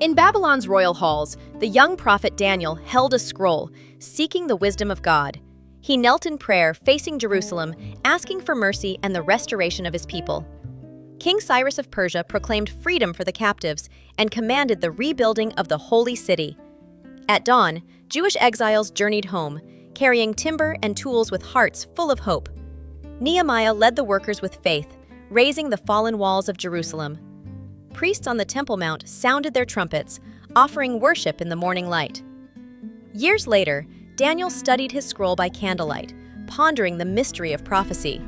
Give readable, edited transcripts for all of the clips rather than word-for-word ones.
In Babylon's royal halls, the young prophet Daniel held a scroll, seeking the wisdom of God. He knelt in prayer, facing Jerusalem, asking for mercy and the restoration of his people. King Cyrus of Persia proclaimed freedom for the captives and commanded the rebuilding of the holy city. At dawn, Jewish exiles journeyed home, carrying timber and tools with hearts full of hope. Nehemiah led the workers with faith, raising the fallen walls of Jerusalem. Priests on the Temple Mount sounded their trumpets, offering worship in the morning light. Years later, Daniel studied his scroll by candlelight, pondering the mystery of prophecy.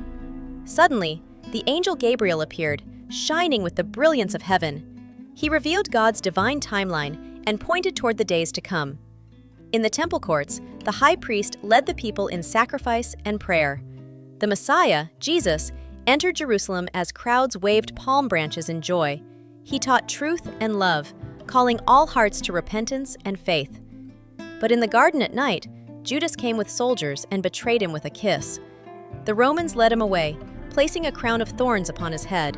Suddenly, the angel Gabriel appeared, shining with the brilliance of heaven. He revealed God's divine timeline and pointed toward the days to come. In the temple courts, the high priest led the people in sacrifice and prayer. The Messiah, Jesus, entered Jerusalem as crowds waved palm branches in joy. He taught truth and love, calling all hearts to repentance and faith. But in the garden at night, Judas came with soldiers and betrayed him with a kiss. The Romans led him away, placing a crown of thorns upon his head.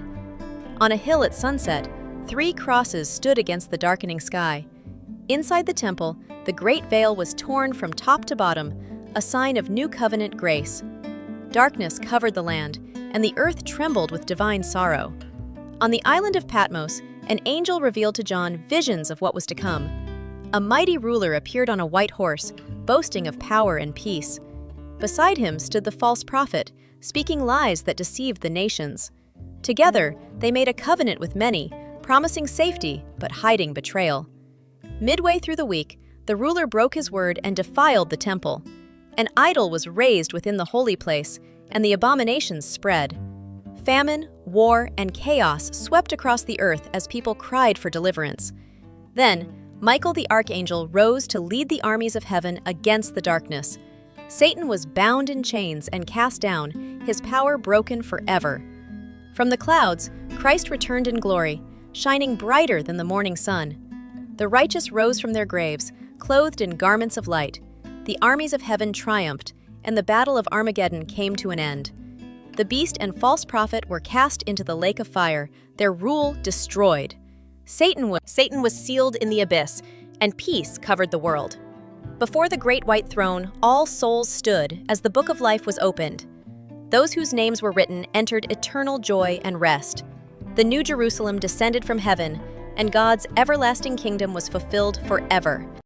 On a hill at sunset, 3 crosses stood against the darkening sky. Inside the temple, the great veil was torn from top to bottom, a sign of new covenant grace. Darkness covered the land, and the earth trembled with divine sorrow. On the island of Patmos, an angel revealed to John visions of what was to come. A mighty ruler appeared on a white horse, boasting of power and peace. Beside him stood the false prophet, speaking lies that deceived the nations. Together, they made a covenant with many, promising safety but hiding betrayal. Midway through the week, the ruler broke his word and defiled the temple. An idol was raised within the holy place, and the abominations spread. Famine, war, and chaos swept across the earth as people cried for deliverance. Then, Michael the archangel rose to lead the armies of heaven against the darkness. Satan was bound in chains and cast down, his power broken forever. From the clouds, Christ returned in glory, shining brighter than the morning sun. The righteous rose from their graves, clothed in garments of light. The armies of heaven triumphed, and the battle of Armageddon came to an end. The beast and false prophet were cast into the lake of fire, their rule destroyed. Satan was sealed in the abyss, and peace covered the world. Before the great white throne, all souls stood as the book of life was opened. Those whose names were written entered eternal joy and rest. The new Jerusalem descended from heaven, and God's everlasting kingdom was fulfilled forever.